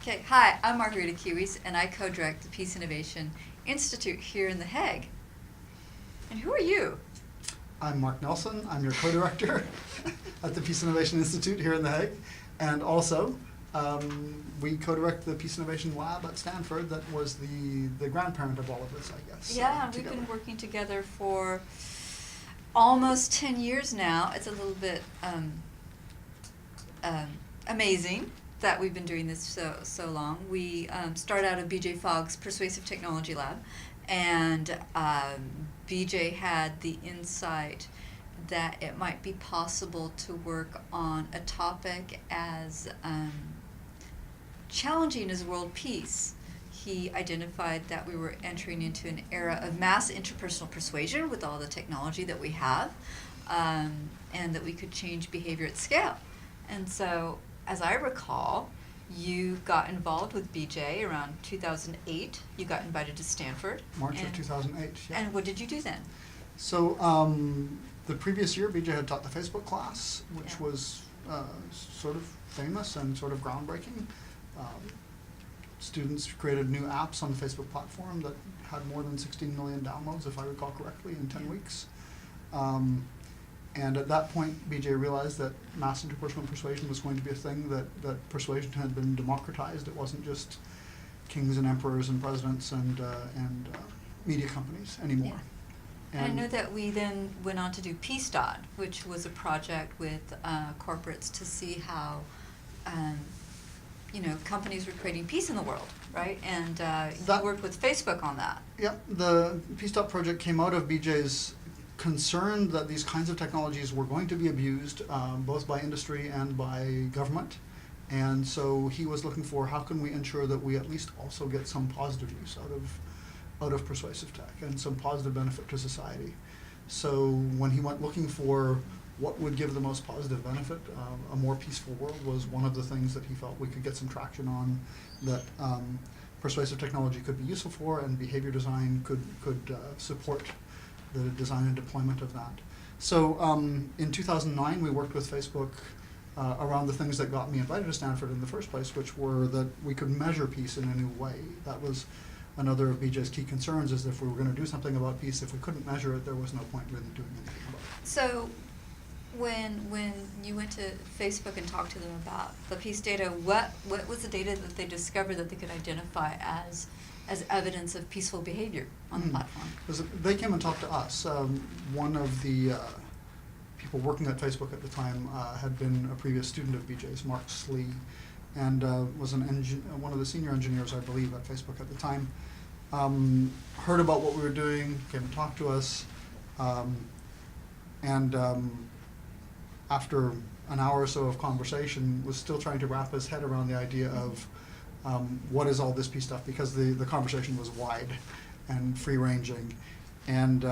Okay, hi, I'm Margarita Kiwis, and I co-direct the Peace Innovation Institute here in The Hague. And who are you? I'm Mark Nelson. I'm your co-director at the Peace Innovation Institute here in The Hague. And also, we co-direct the Peace Innovation Lab at Stanford that was the grandparent of all of this, I guess. Yeah, we've been working together for almost 10 years now. It's a little bit amazing that we've been doing this so long. We started out of BJ Fogg's Persuasive Technology Lab, and BJ had the insight that it might be possible to work on a topic as challenging as world peace. He identified that we were entering into an era of mass interpersonal persuasion with all the technology that we have, and that we could change behavior at scale. And so, as I recall, you got involved with BJ around 2008. You got invited to Stanford. March of 2008, yeah. And what did you do then? So, the previous year, BJ had taught the Facebook class, which was sort of famous and sort of groundbreaking. Students created new apps on the Facebook platform that had more than 16 million downloads, if I recall correctly, in 10 weeks. And at that point, BJ realized that mass interpersonal persuasion was going to be a thing, that persuasion had been democratized. It wasn't just kings and emperors and presidents and media companies anymore. Yeah. And I know that we then went on to do Peace Dot, which was a project with corporates to see how companies were creating peace in the world, right? And you worked with Facebook on that. Yep, the Peace Dot project came out of BJ's concern that these kinds of technologies were going to be abused both by industry and by government. And so he was looking for how can we ensure that we at least also get some positive use out of persuasive tech and some positive benefit to society. So when he went looking for what would give the most positive benefit, a more peaceful world was one of the things that he felt we could get some traction on, that persuasive technology could be useful for, and behavior design could support the design and deployment of that. So in 2009, we worked with Facebook around the things that got me invited to Stanford in the first place, which were that we could measure peace in a new way. That was another of BJ's key concerns, is if we were going to do something about peace, if we couldn't measure it, there was no point really doing anything about it. So when you went to Facebook and talked to them about the peace data, what was the data that they discovered that they could identify as evidence of peaceful behavior on the platform? They came and talked to us. One of the people working at Facebook at the time had been a previous student of BJ's, Mark Slee, and was one of the senior engineers, I believe, at Facebook at the time. Heard about what we were doing, came and talked to us, and after an hour or so of conversation, was still trying to wrap his head around the idea of what is all this peace stuff, because the conversation was wide and free-ranging. And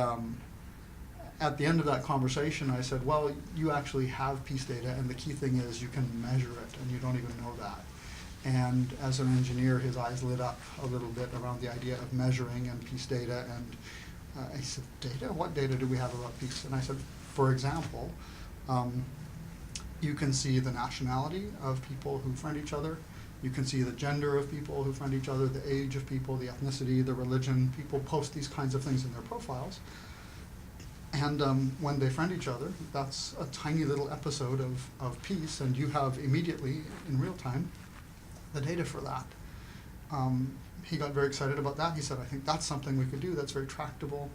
at the end of that conversation, I said, well, you actually have peace data, and the key thing is you can measure it, and you don't even know that. And as an engineer, his eyes lit up a little bit around the idea of measuring and peace data. And I said, data? What data do we have about peace? And I said, for example, you can see the nationality of people who friend each other. You can see the gender of people who friend each other, the age of people, the ethnicity, the religion. People post these kinds of things in their profiles. And when they friend each other, that's a tiny little episode of peace, and you have immediately, in real time, the data for that. He got very excited about that. He said, I think that's something we could do. That's very tractable.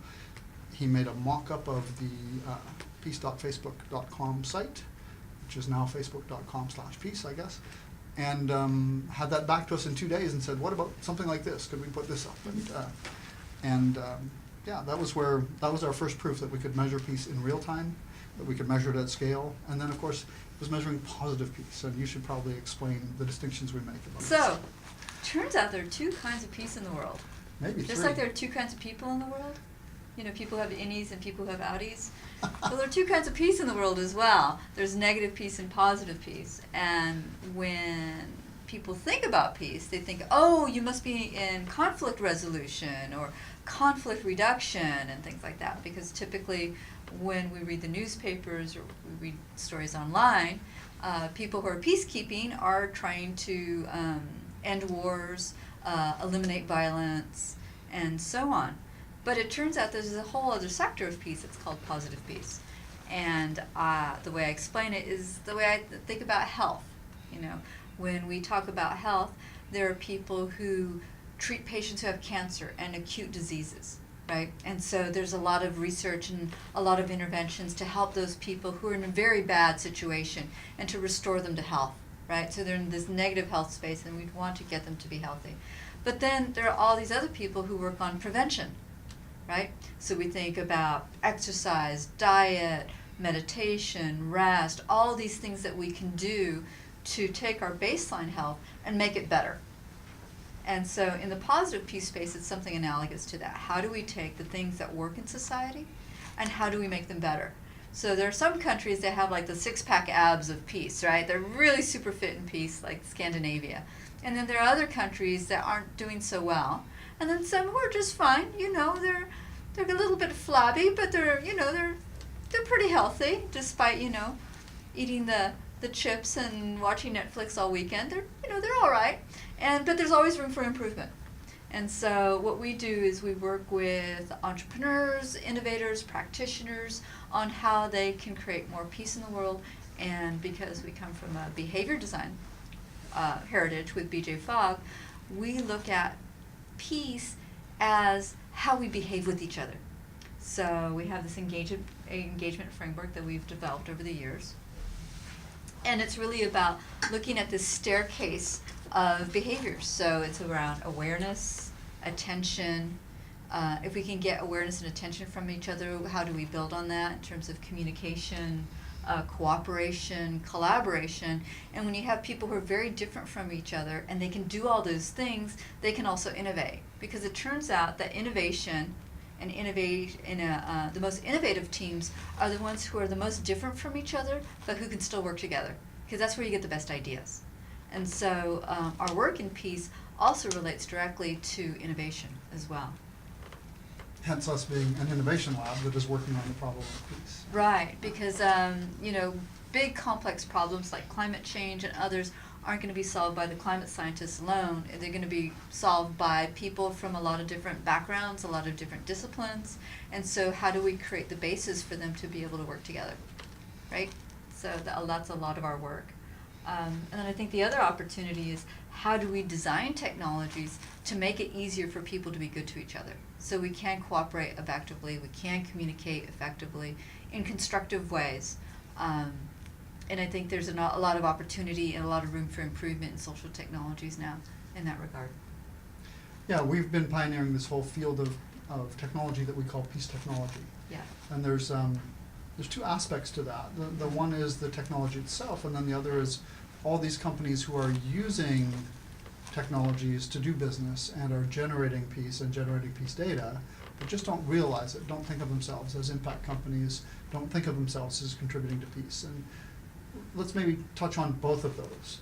He made a mock-up of the peace.facebook.com site, which is now facebook.com/peace, I guess. And had that back to us in 2 days and said, what about something like this? Could we put this up? And yeah, that was our first proof that we could measure peace in real time, that we could measure it at scale. And then, of course, it was measuring positive peace. And you should probably explain the distinctions we make about this. So, turns out there are two kinds of peace in the world. Maybe Just three. like there are two kinds of people in the world. You know, people have innies and people have outies. Well, there are two kinds of peace in the world as well. There's negative peace and positive peace. And when people think about peace, they think, oh, you must be in conflict resolution or conflict reduction and things like that. Because typically when we read the newspapers or we read stories online, people who are peacekeeping are trying to end wars, eliminate violence, and so on. But it turns out there's a whole other sector of peace that's called positive peace. And the way I explain it is the way I think about health. You know, when we talk about health, there are people who treat patients who have cancer and acute diseases, right? And so there's a lot of research and a lot of interventions to help those people who are in a very bad situation and to restore them to health, right? So they're in this negative health space and we want to get them to be healthy. But then there are all these other people who work on prevention, right? So we think about exercise, diet, meditation, rest, all these things that we can do to take our baseline health and make it better. And so in the positive peace space, it's something analogous to that. How do we take the things that work in society and how do we make them better? So there are some countries that have like the six-pack abs of peace, right? They're really super fit in peace, like Scandinavia. And then there are other countries that aren't doing so well. And then some who are just fine, you know, they're a little bit flabby, but they're pretty healthy despite, you know, eating the chips and watching Netflix all weekend. They're all right. But there's always room for improvement. And so what we do is we work with entrepreneurs, innovators, practitioners on how they can create more peace in the world. And because we come from a behavior design heritage with BJ Fogg, we look at peace as how we behave with each other. So we have this engagement framework that we've developed over the years. And it's really about looking at this staircase of behaviors. So it's around awareness, attention. If we can get awareness and attention from each other, how do we build on that in terms of communication, cooperation, collaboration? And when you have people who are very different from each other and they can do all those things, they can also innovate. Because it turns out that innovation and the most innovative teams are the ones who are the most different from each other, but who can still work together, because that's where you get the best ideas. And so our work in peace also relates directly to innovation as well. Hence us being an innovation lab that is working on the problem of peace. Right, because big complex problems like climate change and others aren't going to be solved by the climate scientists alone. They're going to be solved by people from a lot of different backgrounds, a lot of different disciplines. And so how do we create the basis for them to be able to work together, right? So that's a lot of our work. And then I think the other opportunity is how do we design technologies to make it easier for people to be good to each other? So we can cooperate effectively, we can communicate effectively in constructive ways. And I think there's a lot of opportunity and a lot of room for improvement in social technologies now in that regard. Yeah, we've been pioneering this whole field of technology that we call peace technology. Yeah. And there's two aspects to that. The one is the technology itself, and then the other is all these companies who are using technologies to do business and are generating peace and generating peace data, but just don't realize it, don't think of themselves as impact companies, don't think of themselves as contributing to peace. And let's maybe touch on both of those.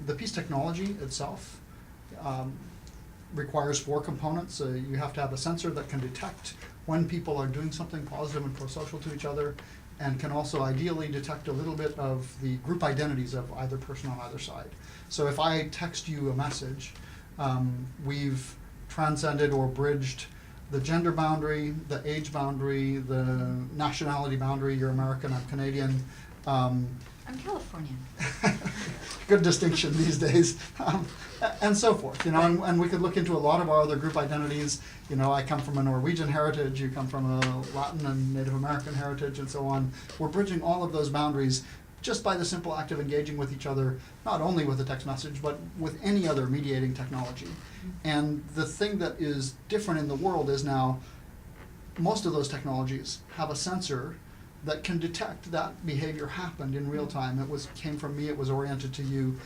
The peace technology itself requires 4 components. You have to have a sensor that can detect when people are doing something positive and pro-social to each other, and can also ideally detect a little bit of the group identities of either person on either side. So if I text you a message, we've transcended or bridged the gender boundary, the age boundary, the nationality boundary. You're American, I'm Canadian. I'm Californian. Good distinction these days, and so forth. And we could look into a lot of our other group identities. I come from a Norwegian heritage, you come from a Latin and Native American heritage, and so on. We're bridging all of those boundaries just by the simple act of engaging with each other, not only with a text message, but with any other mediating technology. And the thing that is different in the world is now most of those technologies have a sensor that can detect that behavior happened in real time. It came from me, it was oriented to you.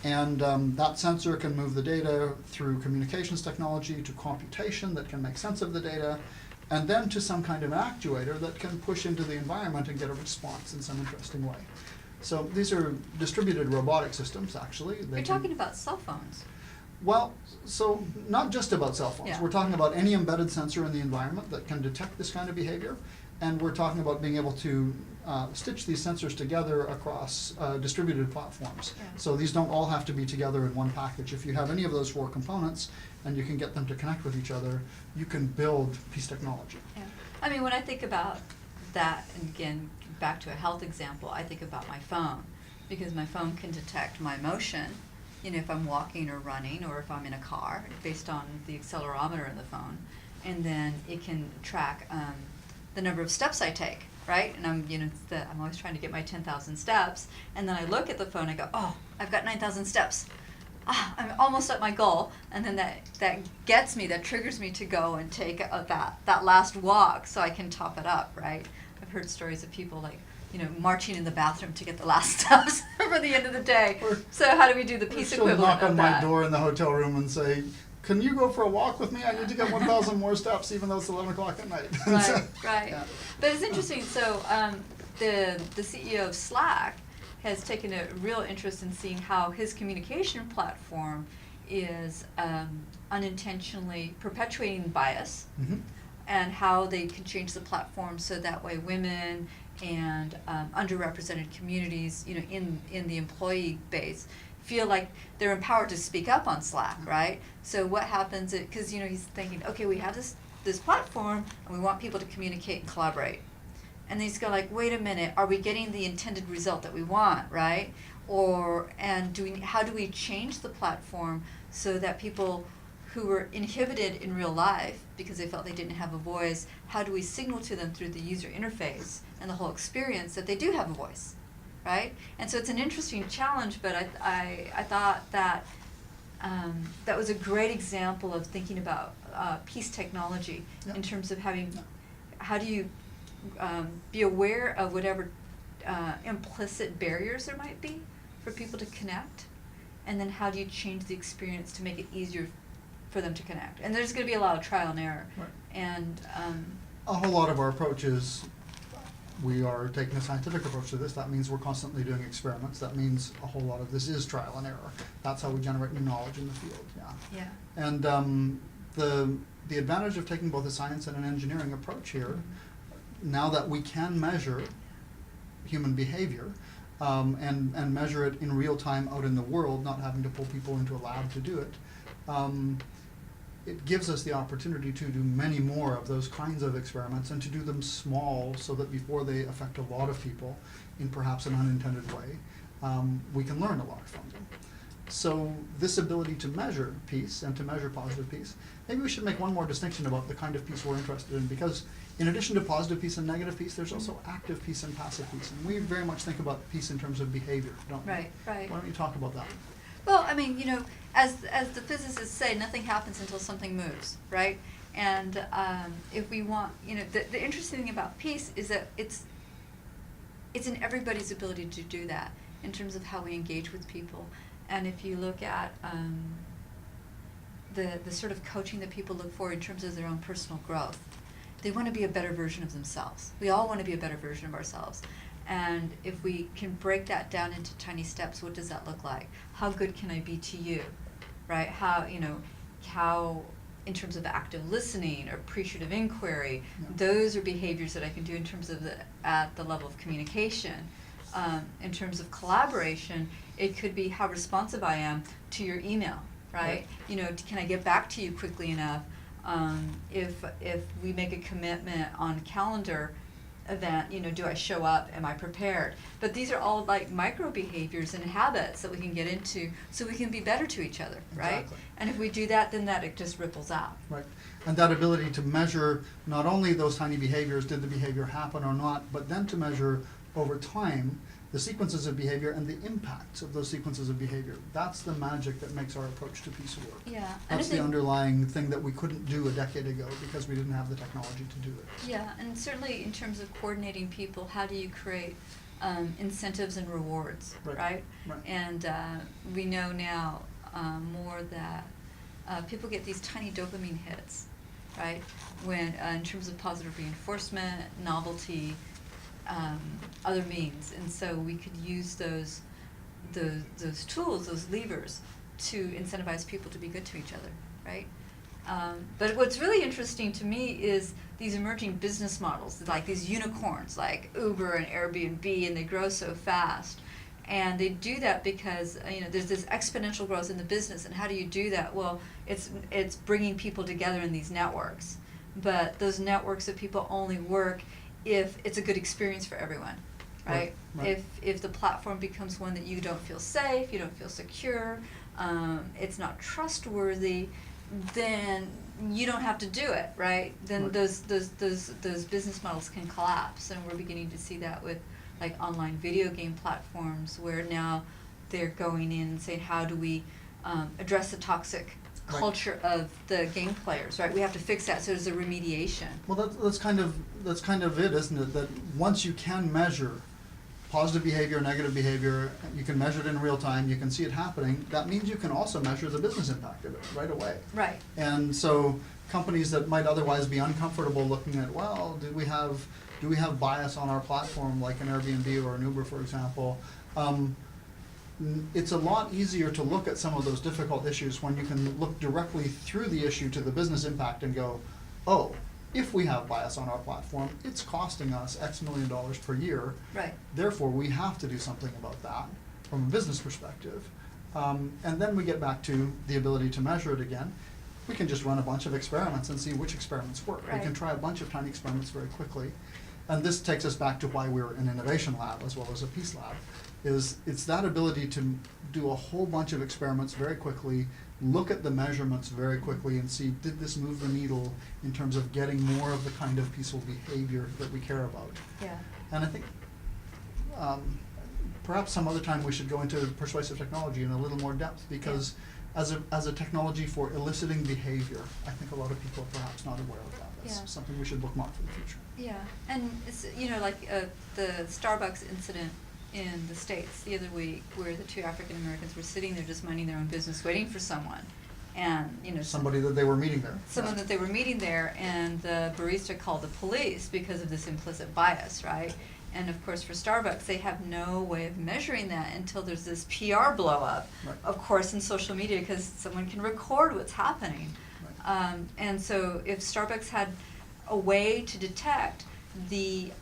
And that sensor can move the data through communications technology to computation that can make sense of the data, and then to some kind of actuator that can push into the environment and get a response in some interesting way. So these are distributed robotic systems, actually. You're talking about cell phones. Well, so not just about cell phones. Yeah. We're talking about any embedded sensor in the environment that can detect this kind of behavior And we're talking about being able to stitch these sensors together across distributed platforms. Yeah. So these don't all have to be together in one package. If you have any of those 4 components and you can get them to connect with each other, you can build piece technology. Yeah. I mean, when I think about that, and again, back to a health example, I think about my phone, because my phone can detect my motion, you know, if I'm walking or running or if I'm in a car, based on the accelerometer in the phone, and then it can track the number of steps I take, right? And I'm always trying to get my 10,000 steps, and then I look at the phone, I go, oh, I've got 9,000 steps. I'm almost at my goal, and then that gets me, that triggers me to go and take that last walk so I can top it up, right? I've heard stories of people like, you know, marching in the bathroom to get the last steps for the end of the day. So how do we do the peace equivalent She'll knock on of my that? door in the hotel room and say, can you go for a walk with me? I need to get 1,000 more steps even though it's 11 o'clock at night. Right, So, right. yeah. But it's interesting, so the CEO of Slack has taken a real interest in seeing how his communication platform is unintentionally perpetuating bias, Mhm. and how they can change the platform so that way women and underrepresented communities, you know, in the employee base feel like they're empowered to speak up on Slack, right? So what happens, because, you know, he's thinking, okay, we have this platform and we want people to communicate and collaborate. And he's go like, wait a minute, are we getting the intended result that we want, right? How do we change the platform so that people who were inhibited in real life because they felt they didn't have a voice, how do we signal to them through the user interface and the whole experience that they do have a voice, right? And so it's an interesting challenge, but I thought that that was a great example of thinking about peace technology. Yeah. In terms of how do you be aware of whatever implicit barriers there might be for people to connect, and then how do you change the experience to make it easier for them to connect? And there's going to be a lot of trial and error. Right. And A whole lot of our approach is we are taking a scientific approach to this. That means we're constantly doing experiments. That means a whole lot of this is trial and error. That's how we generate new knowledge in the field. Yeah. yeah. And the advantage of taking both a science and an engineering approach here, now that we can measure human behavior and measure it in real time out in the world, not having to pull people into a lab to do it, it gives us the opportunity to do many more of those kinds of experiments and to do them small so that before they affect a lot of people in perhaps an unintended way, we can learn a lot from them. So this ability to measure peace and to measure positive peace, maybe we should make one more distinction about the kind of peace we're interested in, because in addition to positive peace and negative peace, there's also active peace and passive peace. And we very much think about peace in terms of behavior, don't we? Right, right. Why don't you talk about that? Well, I mean, you know, as the physicists say, nothing happens until something moves, right? And if we want, you know, the interesting thing about peace is that it's in everybody's ability to do that in terms of how we engage with people. And if you look at the sort of coaching that people look for in terms of their own personal growth, they want to be a better version of themselves. We all want to be a better version of ourselves. And if we can break that down into tiny steps, what does that look like? How good can I be to you, right? How in terms of active listening or appreciative inquiry, those are behaviors that I can do in terms of at the level of communication. In terms of collaboration, it could be how responsive I am to your email, right? You know, can I get back to you quickly enough? If we make a commitment on calendar event, you know, do I show up? Am I prepared? But these are all like micro behaviors and habits that we can get into so we can be better to each other, right? Exactly. And if we do that, then it just ripples out. Right. And that ability to measure not only those tiny behaviors, did the behavior happen or not, but then to measure over time the sequences of behavior and the impacts of those sequences of behavior. That's the magic that makes our approach to peace work. Yeah. That's the underlying thing that we couldn't do a decade ago because we didn't have the technology to do it. Yeah, and certainly in terms of coordinating people, how do you create incentives and rewards, right? Right. And we know now more that people get these tiny dopamine hits, right? When in terms of positive reinforcement, novelty, other means, and so we could use those tools, those levers, to incentivize people to be good to each other, right? But what's really interesting to me is these emerging business models, like these unicorns, like Uber and Airbnb, and they grow so fast. And they do that because there's this exponential growth in the business. And how do you do that? Well, it's bringing people together in these networks. But those networks of people only work if it's a good experience for everyone, right? Right. If the platform becomes one that you don't feel safe, you don't feel secure, it's not trustworthy, then you don't have to do it, right? Then Right. those business models can collapse, and we're beginning to see that with like online video game platforms, where now they're going in and saying, how do we address the toxic Right. culture of the game players, right? We have to fix that, so there's a remediation. Well, that's kind of it, isn't it? That once you can measure positive behavior, negative behavior, you can measure it in real time, you can see it happening, that means you can also measure the business impact of it right away. Right. And so companies that might otherwise be uncomfortable looking at, well, do we have bias on our platform, like an Airbnb or an Uber, for example? It's a lot easier to look at some of those difficult issues when you can look directly through the issue to the business impact and go, oh, if we have bias on our platform, it's costing us X million dollars per year. Right. Therefore, we have to do something about that from a business perspective. And then we get back to the ability to measure it again. We can just run a bunch of experiments and see which experiments work. Right. We can try a bunch of tiny experiments very quickly. And this takes us back to why we're an innovation lab as well as a peace lab. It's that ability to do a whole bunch of experiments very quickly, look at the measurements very quickly and see, did this move the needle in terms of getting more of the kind of peaceful behavior that we care about? Yeah. And I think perhaps some other time we should go into persuasive technology in a little more depth, because as a technology for eliciting behavior, I think a lot of people are perhaps not aware of that. That's Yeah. something we should bookmark for the future. Yeah, and it's, like the Starbucks incident in the States the other week, where the two African Americans were sitting there just minding their own business, waiting for someone, and Somebody that they were meeting there. someone that they were meeting there, and the barista called the police because of this implicit bias, right? And of course, for Starbucks, they have no way of measuring that until there's this PR blow up, Right. of course, in social media, because someone can record what's happening. Right. And so if Starbucks had a way to detect the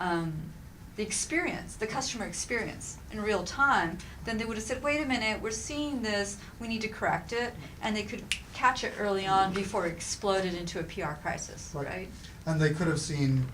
experience, the customer experience in real time, then they would have said, wait a minute, we're seeing this, we need to correct it, and they could catch it early on before it exploded into a PR crisis, right? And they could have seen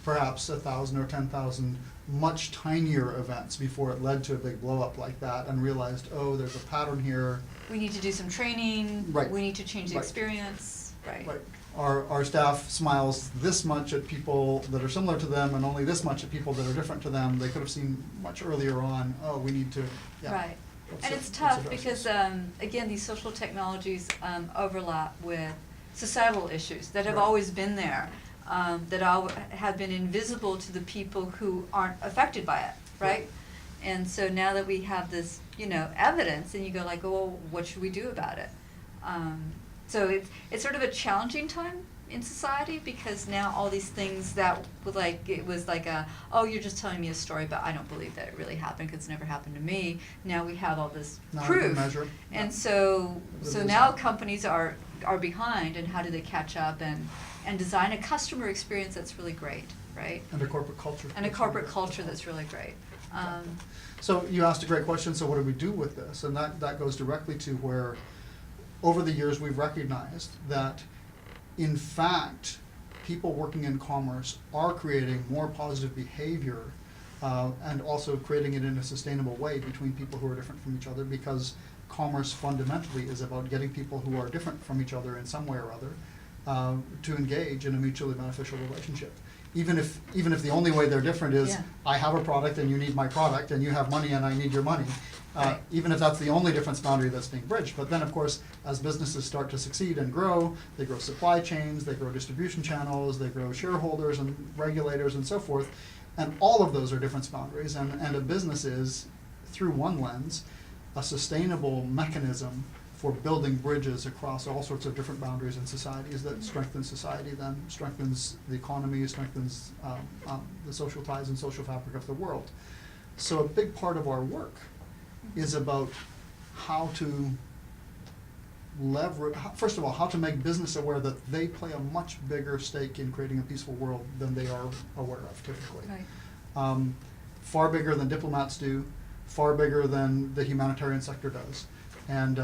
perhaps 1,000 or 10,000 much tinier events before it led to a big blow up like that, and realized, oh, there's a pattern here. We need to do some training, Right. we need to change the Right. experience, right? Right. Our staff smiles this much at people that are similar to them and only this much at people that are different to them. They could have seen much earlier on, oh, we need to, yeah. Right. let's And a- it's let's tough address because, this. again, these social technologies overlap with societal issues that have Right. always been there, that have been invisible to the people who aren't affected by it, right? Right. And so now that we have this, evidence, and you go like, oh, well, what should we do about it? So it's sort of a challenging time in society, because now all these things that it was like oh, you're just telling me a story, but I don't believe that it really happened because it's never happened to me. Now we have all this Now we proof, can measure. and Yeah. so It so is now happening. companies are behind, and how do they catch up and design a customer experience that's really great, right? And a corporate culture. And a corporate culture that's really great. So you asked a great question, so what do we do with this? And that goes directly to where, over the years, we've recognized that, in fact, people working in commerce are creating more positive behavior and also creating it in a sustainable way between people who are different from each other, because commerce fundamentally is about getting people who are different from each other in some way or other to engage in a mutually beneficial relationship. Even if the only way they're different is, Yeah. I have a product and you need my product, and you have money and I need your money. Right. Even if that's the only difference boundary that's being bridged. But then, of course, as businesses start to succeed and grow, they grow supply chains, they grow distribution channels, they grow shareholders and regulators and so forth. And all of those are difference boundaries. And a business is, through one lens, a sustainable mechanism for building bridges across all sorts of different boundaries in societies that strengthens society, then strengthens the economy, strengthens the social ties and social fabric of the world. So a big part of our work is about how to first of all, how to make business aware that they play a much bigger stake in creating a peaceful world than they are aware of typically. Right. Far bigger than diplomats do, far bigger than the humanitarian sector does. And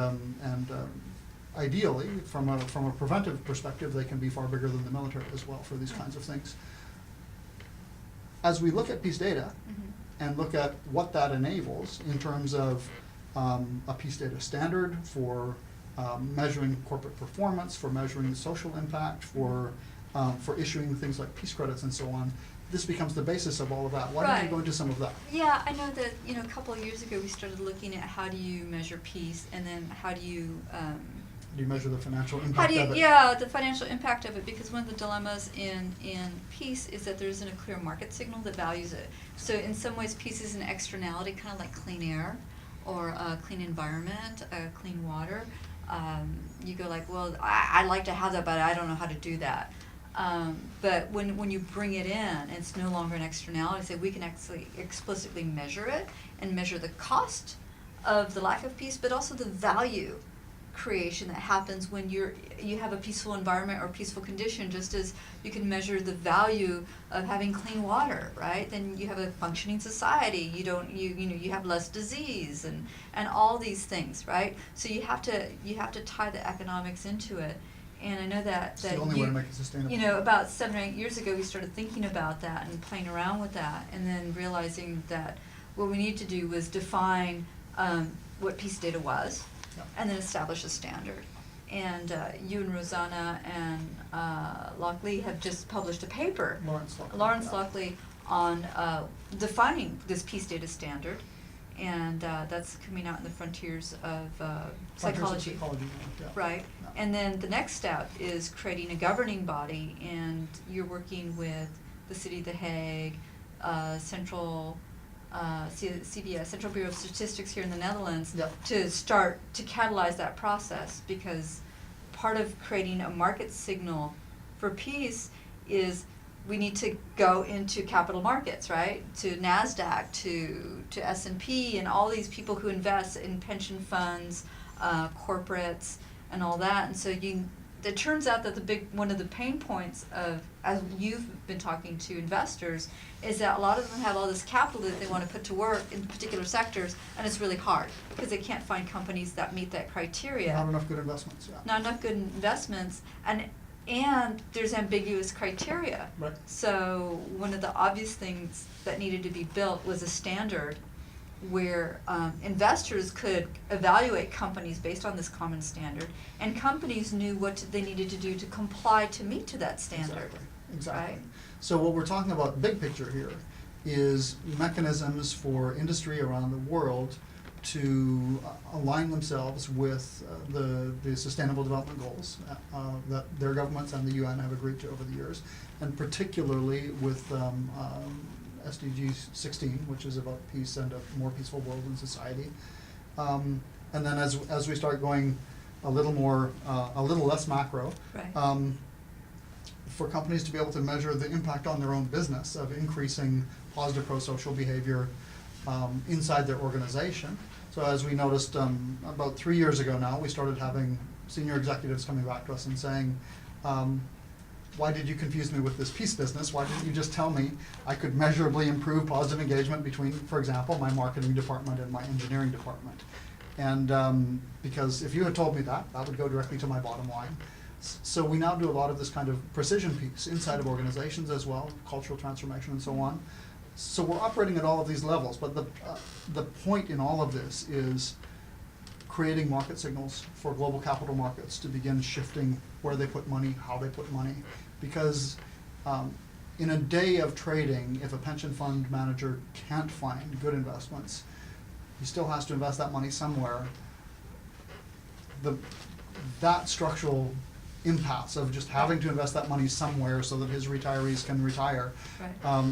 ideally, from a preventive perspective, they can be far bigger than the military as well for these kinds of things. As we look at peace data and look at what that enables in terms of a peace data standard for measuring corporate performance, for measuring the social impact, for issuing things like peace credits and so on, this becomes the basis of all of that. Why don't you go into some of that? Yeah, I know that, a couple of years ago we started looking at how do you measure peace, and then how do you Do you measure the financial impact of it? Yeah, the financial impact of it, because one of the dilemmas in peace is that there isn't a clear market signal that values it. So in some ways, peace is an externality, kind of like clean air, or a clean environment, clean water. You go like, well, I'd like to have that, but I don't know how to do that. But when you bring it in, it's no longer an externality. So we can actually explicitly measure it and measure the cost of the lack of peace, but also the value creation that happens when you have a peaceful environment or peaceful condition, just as you can measure the value of having clean water, right? Then you have a functioning society. You have less disease and all these things, right? So you have to tie the economics into it. And I know that It's the only way to make it sustainable. About 7 or 8 years ago, we started thinking about that and playing around with that, and then realizing that what we need to do was define what peace data was, and then establish a standard. And you and Rosanna and Lockley have just published a paper, Lawrence Lockley, on defining this peace data standard, and that's coming out in the Frontiers of Psychology. Right. Yeah. And then the next step is creating a governing body, and you're working with the City of The Hague, Central CBS, Central Bureau of Statistics here in the Netherlands, to start to catalyze that process, because part of creating a market signal for peace is we need to go into capital markets, right? To NASDAQ, to S&P, and all these people who invest in pension funds, corporates, and all that. And so it turns out that one of the pain points of, as you've been talking to investors, is that a lot of them have all this capital that they want to put to work in particular sectors, and it's really hard because they can't find companies that meet that criteria. Not enough good investments, yeah. Not enough good investments, and there's ambiguous criteria. Right. So one of the obvious things that needed to be built was a standard where investors could evaluate companies based on this common standard, and companies knew what they needed to do to comply to meet to that standard. Exactly. Right? So what we're talking about, big picture here, is mechanisms for industry around the world to align themselves with the Sustainable Development Goals that their governments and the UN have agreed to over the years, and particularly with SDG 16, which is about peace and a more peaceful world and society. And then as we start going a little less macro, Right. For companies to be able to measure the impact on their own business of increasing positive pro-social behavior inside their organization. So as we noticed about 3 years ago now, we started having senior executives coming back to us and saying, why did you confuse me with this peace business? Why didn't you just tell me I could measurably improve positive engagement between, for example, my marketing department and my engineering department? And because if you had told me that would go directly to my bottom line. So we now do a lot of this kind of precision piece inside of organizations as well, cultural transformation and so on. So we're operating at all of these levels, but the point in all of this is creating market signals for global capital markets to begin shifting where they put money, how they put money. Because in a day of trading, if a pension fund manager can't find good investments, he still has to invest that money somewhere. That structural impasse of just having to invest that money somewhere so that his retirees can retire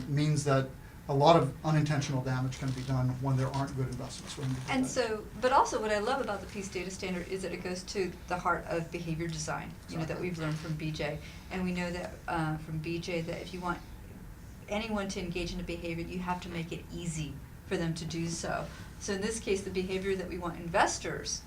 means that a lot of unintentional damage can be done when there aren't good investments for him to do And that. so, but also what I love about the Peace Data Standard is that it goes to the heart of behavior design, that we've learned from BJ. And we know that from BJ that if you want anyone to engage in a behavior, you have to make it easy for them to do so. So in this case, the behavior that we want investors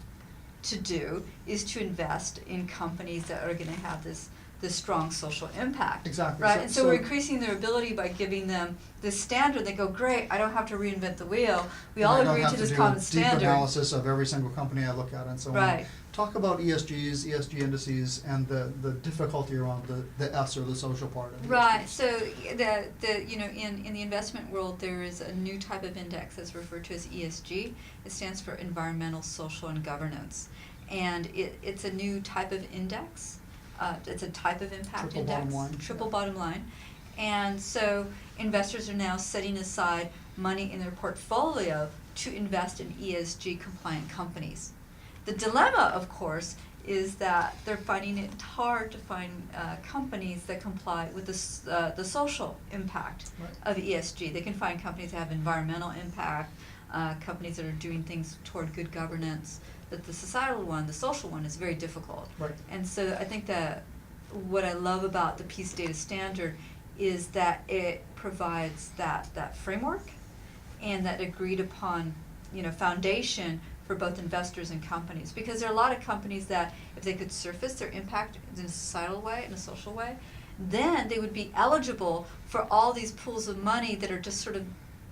to do is to invest in companies that are going to have this strong social impact. Exactly. Right? So- And so so- we're increasing their ability by giving them this standard. They go, great, I don't have to reinvent the wheel. We all agree to this common standard. I don't have to do a deep analysis of every single company I look at and so on. Right. Talk about ESGs, ESG indices, and the difficulty around the S or the social part of it. Right. So the you know in the investment world there is a new type of index that's referred to as ESG. It stands for environmental, social, and governance, and it's a new type of index. It's a type of impact Triple index. bottom line. Triple Yeah. bottom line. And so investors are now setting aside money in their portfolio to invest in ESG compliant companies. The dilemma, of course, is that they're finding it hard to find companies that comply with the social impact Right. of ESG. They can find companies that have environmental impact, companies that are doing things toward good governance, but the societal one, the social one, is very difficult. Right. And so I think that what I love about the Peace Data Standard is that it provides that framework and that agreed upon, foundation for both investors and companies. Because there are a lot of companies that if they could surface their impact in a societal way, in a social way, then they would be eligible for all these pools of money that are just sort of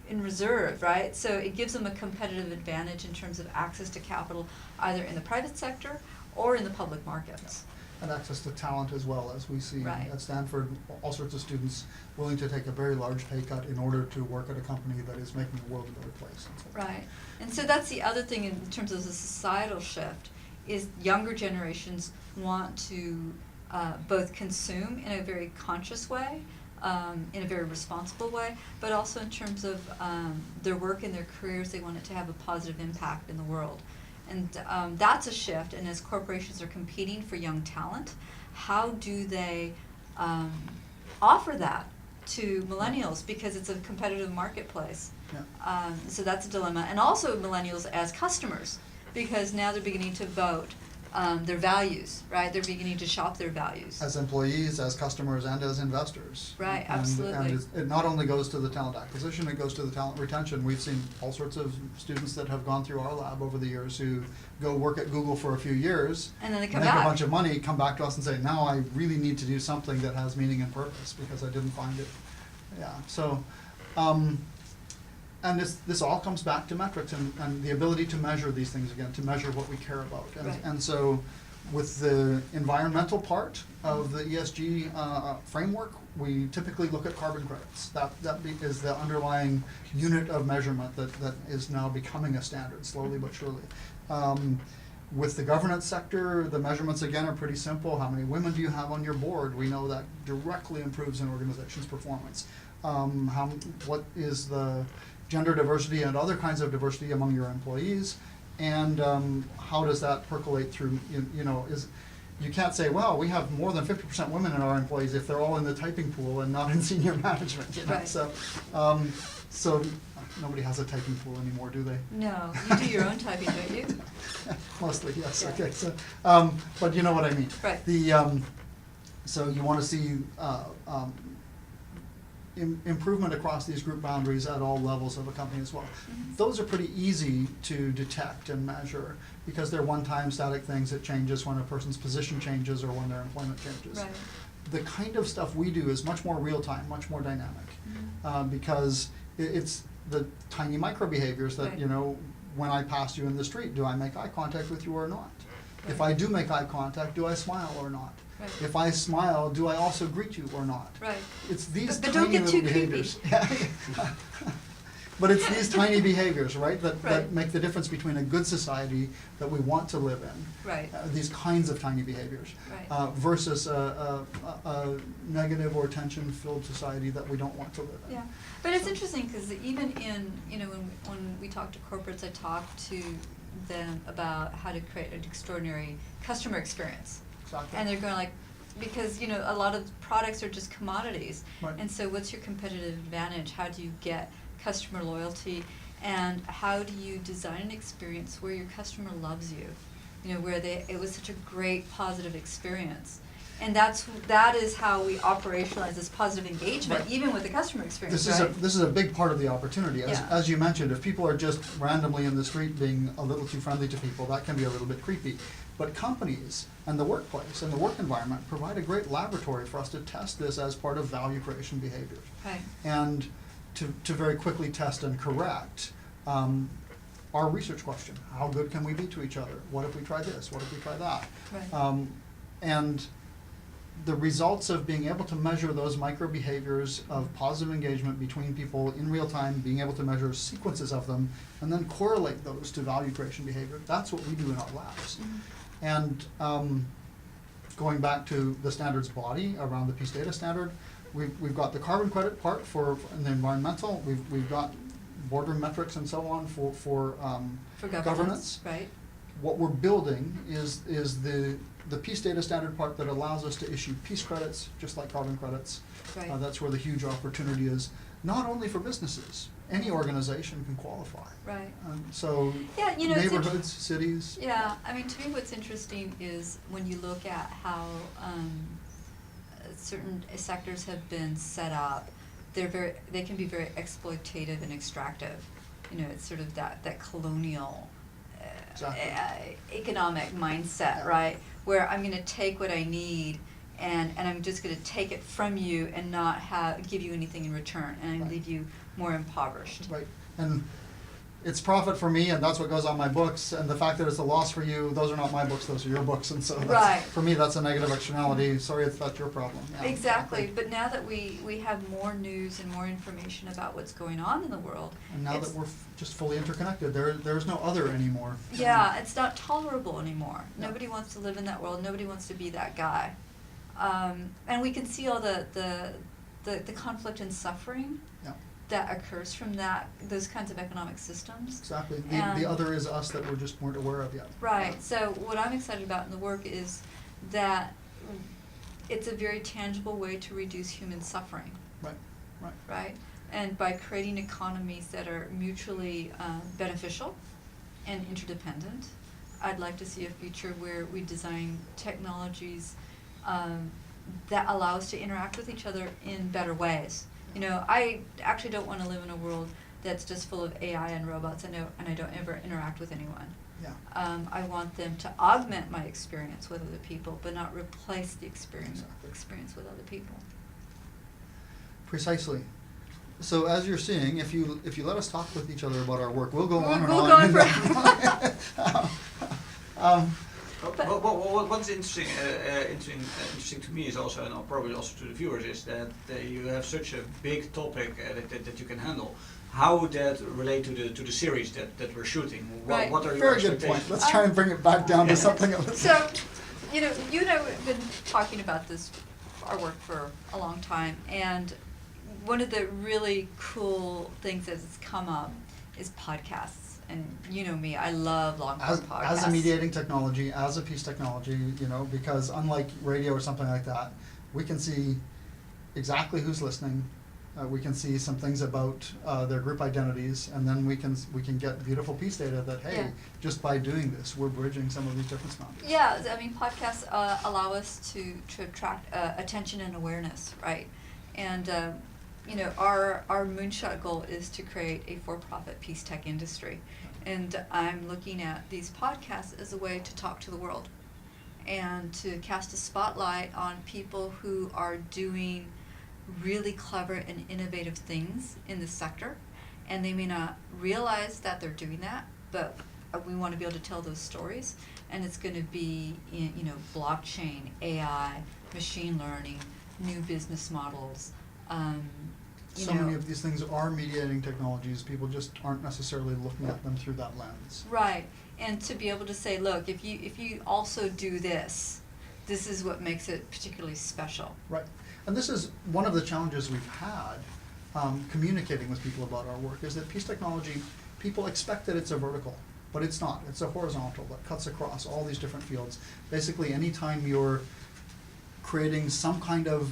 in reserve, right? So it gives them a competitive advantage in terms of access to capital, either in the private sector or in the public markets. And access to talent as well, as we see Right. at Stanford, all sorts of students willing to take a very large pay cut in order to work at a company that is making the world a better place. And so- Right. And so that's the other thing in terms of the societal shift, is younger generations want to both consume in a very conscious way, in a very responsible way, but also in terms of their work and their careers, they want it to have a positive impact in the world. And that's a shift, and as corporations are competing for young talent, how do they offer that to millennials, because it's a competitive marketplace. Yeah. So that's a dilemma. And also millennials as customers, because now they're beginning to vote their values, right? They're beginning to shop their values. As employees, as customers, and as investors. Right, And absolutely. it not only goes to the talent acquisition, it goes to the talent retention. We've seen all sorts of students that have gone through our lab over the years who go work at Google for a few years, And then they come make back. a bunch of money, come back to us and say, now I really need to do something that has meaning and purpose because I didn't find it. Yeah, so, and this all comes back to metrics and the ability to measure these things again, to measure what we care about. Right. And so with the environmental part of the ESG framework, we typically look at carbon credits. That is the underlying unit of measurement that is now becoming a standard, slowly but surely. With the governance sector, the measurements again are pretty simple. How many women do you have on your board? We know that directly improves an organization's performance. What is the gender diversity and other kinds of diversity among your employees? And how does that percolate through, you can't say, well, we have more than 50% women in our employees if they're all in the typing pool and not in senior management. Right. So nobody has a typing pool anymore, do they? No, you do your own typing, don't you? Mostly, yes. Yeah. Okay. So, but you know what I mean. Right. So you want to see improvement across these group boundaries at all levels of a company as well. Mhm. Those are pretty easy to detect and measure because they're one-time static things that changes when a person's position changes or when their employment changes. Right. The kind of stuff we do is much more real-time, much more dynamic, Mhm. because it's the tiny micro behaviors that, Right. when I pass you in the street, do I make eye contact with you or not? If Right. I do make eye contact, do I smile or not? Right. If I smile, do I also greet you or not? Right. It's these But tiny don't get little too creepy. behaviors. But it's these tiny behaviors, right, that Right. make the difference between a good society that we want to live in. Right. These kinds of tiny behaviors. Right. Versus a negative or tension-filled society that we don't want to live in. Yeah, but it's interesting because even in, when we talk to corporates, I talk to them about how to create an extraordinary customer experience. Exactly. And they're going like, because, a lot of products are just commodities. Right. And so what's your competitive advantage? How do you get customer loyalty? And how do you design an experience where your customer loves you? Where it was such a great positive experience. And that is how we operationalize this positive engagement, Right. even with the customer experience, This right? is a big part of the opportunity. Yeah. As you mentioned, if people are just randomly in the street being a little too friendly to people, that can be a little bit creepy. But companies and the workplace and the work environment provide a great laboratory for us to test this as part of value creation behaviors. Right. And to very quickly test and correct our research question. How good can we be to each other? What if we try this? What if we try that? Right. And the results of being able to measure those micro behaviors of positive engagement between people in real time, being able to measure sequences of them, and then correlate those to value creation behavior, that's what we do in our labs. Mm-hmm. And going back to the standards body around the Peace Data Standard, we've got the carbon credit part for the environmental, we've got boardroom metrics and so on for governance. Right. What we're building is the Peace Data Standard part that allows us to issue peace credits, just like carbon credits. Right. That's where the huge opportunity is, not only for businesses, any organization can qualify. Right. So Yeah, you know, it's neighborhoods, cities. Yeah, I mean, to me what's interesting is when you look at how certain sectors have been set up, they can be very exploitative and extractive. You know, it's sort of that colonial Exactly. economic mindset, right? Where I'm going to take what I need and I'm just going to take it from you and not give you anything in return, and Right. leave you more impoverished. Right. And it's profit for me, and that's what goes on my books, and the fact that it's a loss for you, those are not my books, those are your books, and so that's, Right. for me, that's a negative externality. Sorry if that's your problem. Yeah, Exactly, but now that we have more news and more information about what's going on in the world, And now it's, that we're just fully interconnected, there's no other anymore. yeah, it's not tolerable anymore. Yeah. Nobody wants to live in that world. Nobody wants to be that guy. And we can see all the conflict and suffering Yeah. that occurs from those kinds of economic systems. Exactly. And- The other is us that we just weren't aware of yet. Right. So what I'm excited about in the work is that it's a very tangible way to reduce human suffering. Right. Right. Right? And by creating economies that are mutually beneficial and interdependent, I'd like to see a future where we design technologies that allow us to interact with each other in better ways. You know, I actually don't want to live in a world that's just full of AI and robots, and I don't ever interact with anyone. Yeah. I want them to augment my experience with other people, but not replace the experience Exactly. with other people. Precisely. So as you're seeing, if you let us talk with each other about our work, we'll go on and We'll on. go on What's interesting to me is also, and probably also to the viewers, is that you have such a big topic that you can handle. How would that relate to the series that we're shooting? Right. What are your Very good expectations? point. Let's try and bring it back down to something else. So, you and I have been talking about our work for a long time, and one of the really cool things that's come up is podcasts. And you know me, I love long-form podcasts. As a mediating technology, as a peace technology, because unlike radio or something like that, we can see exactly who's listening. We can see some things about their group identities, and then we can get beautiful peace data that, hey, Yeah. just by doing this, we're bridging some of these difference boundaries. Yeah, I mean, podcasts allow us to attract attention and awareness, right? And our moonshot goal is to create a for-profit peace tech industry, and I'm looking at these podcasts as a way to talk to the world and to cast a spotlight on people who are doing really clever and innovative things in the sector, and they may not realize that they're doing that, but we want to be able to tell those stories, and it's going to be blockchain, AI, machine learning, new business models. So many of these things are mediating technologies. People just aren't necessarily looking at them through that lens. Right, and to be able to say, look, if you also do this is what makes it particularly special. Right. And this is one of the challenges we've had communicating with people about our work, is that peace technology, people expect that it's a vertical, but it's not. It's a horizontal that cuts across all these different fields. Basically, anytime you're creating some kind of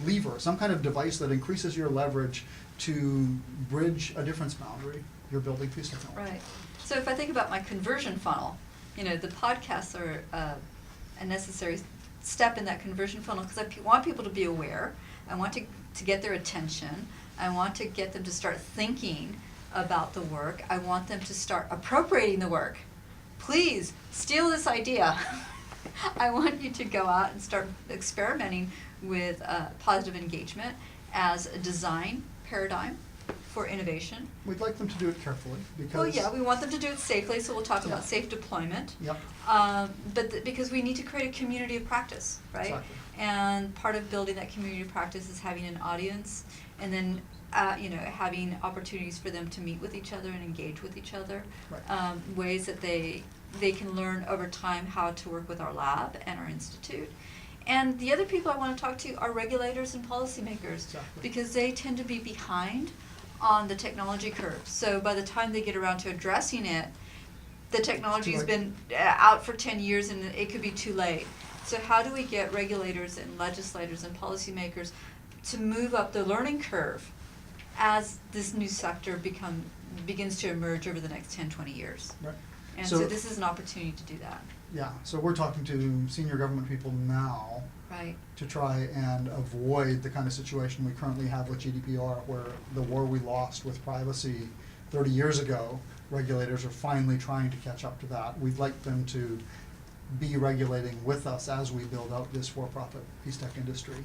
lever, some kind of device that increases your leverage to bridge a difference boundary, you're building peace technology. Right. So if I think about my conversion funnel, the podcasts are a necessary step in that conversion funnel, because I want people to be aware. I want to get their attention. I want to get them to start thinking about the work. I want them to start appropriating the work. Please, steal this idea. I want you to go out and start experimenting with positive engagement as a design paradigm for innovation. We'd like them to do it carefully because. Well, yeah, we want them to do it safely, so we'll talk Yeah. about safe deployment. Yep. Because we need to create a community of practice, right? Exactly. And part of building that community of practice is having an audience, and then having opportunities for them to meet with each other and engage with each other. Right. Ways that they can learn over time how to work with our lab and our institute. And the other people I want to talk to are regulators and policymakers, Exactly. because they tend to be behind on the technology curve. So by the time they get around to addressing it, the technology's late. been out for 10 years and it could be too late. So how do we get regulators and legislators and policymakers to move up the learning curve as this new sector begins to emerge over the next 10, 20 years? Right. And So- so this is an opportunity to do that. Yeah, so we're talking to senior government people now Right. to try and avoid the kind of situation we currently have with GDPR, where the war we lost with privacy 30 years ago, regulators are finally trying to catch up to that. We'd like them to be regulating with us as we build out this for-profit peace tech industry,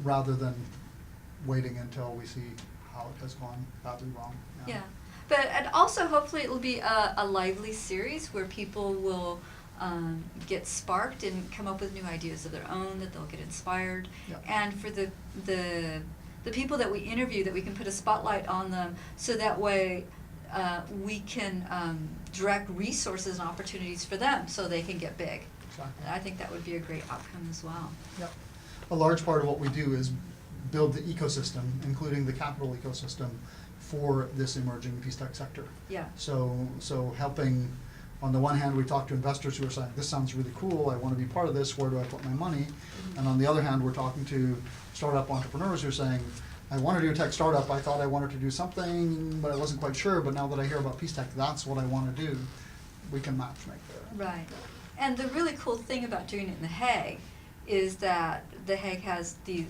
rather than waiting until we see how it has gone badly wrong. Yeah, but and also hopefully it will be a lively series where people will get sparked and come up with new ideas of their own, that they'll get inspired. Yeah. And for the people that we interview, that we can put a spotlight on them, so that way we can direct resources and opportunities for them so they can get big. Exactly. And I think that would be a great outcome as well. Yep. A large part of what we do is build the ecosystem, including the capital ecosystem, for this emerging peace tech sector. Yeah. So helping, on the one hand, we talk to investors who are saying, this sounds really cool, I want to be part of this, where do I put my money? And on the other hand, we're talking to startup entrepreneurs who are saying, I want to do a tech startup, I thought I wanted to do something, but I wasn't quite sure, but now that I hear about peace tech, that's what I want to do. We can match make there. Right. And the really cool thing about doing it in The Hague is that The Hague has the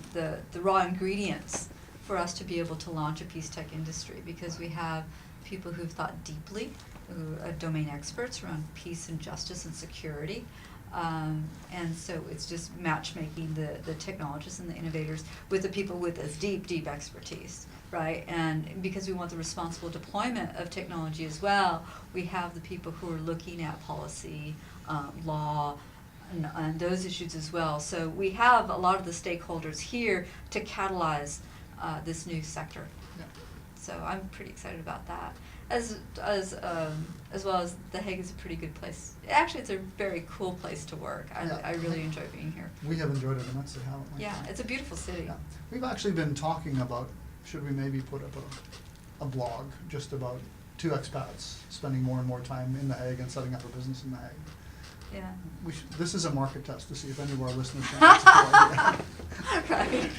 raw ingredients for us to be able to launch a peace tech industry, because we have people who've thought deeply, who are domain experts around peace and justice and security. And so it's just matchmaking the technologists and the innovators with the people with this deep expertise, right? And because we want the responsible deployment of technology as well, we have the people who are looking at policy, law, and those issues as well. So we have a lot of the stakeholders here to catalyze this new sector. Yeah. So I'm pretty excited about that. As well as The Hague is a pretty good place. Actually, it's a very cool place to work. Yeah. I really enjoy being here. We have enjoyed it immensely, haven't we? Yeah, it's a beautiful city. Yeah. We've actually been talking about, should we maybe put up a blog just about two expats spending more and more time in The Hague and setting up a business in The Hague. Yeah. This is a market test to see if any of our listeners think that's a cool idea. Right.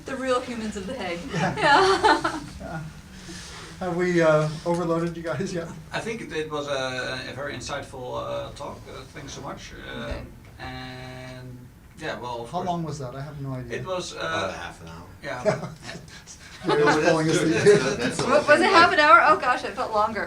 The real humans of The Hague. Yeah. Yeah. Yeah. Have we overloaded you guys yet? I think it was a very insightful talk. Thanks so much. Okay. And yeah, well, of How course, long was that? I have no idea. it was. About a half an hour. Yeah. Maybe I was falling asleep. That's Was it half an hour? Oh gosh, it felt longer.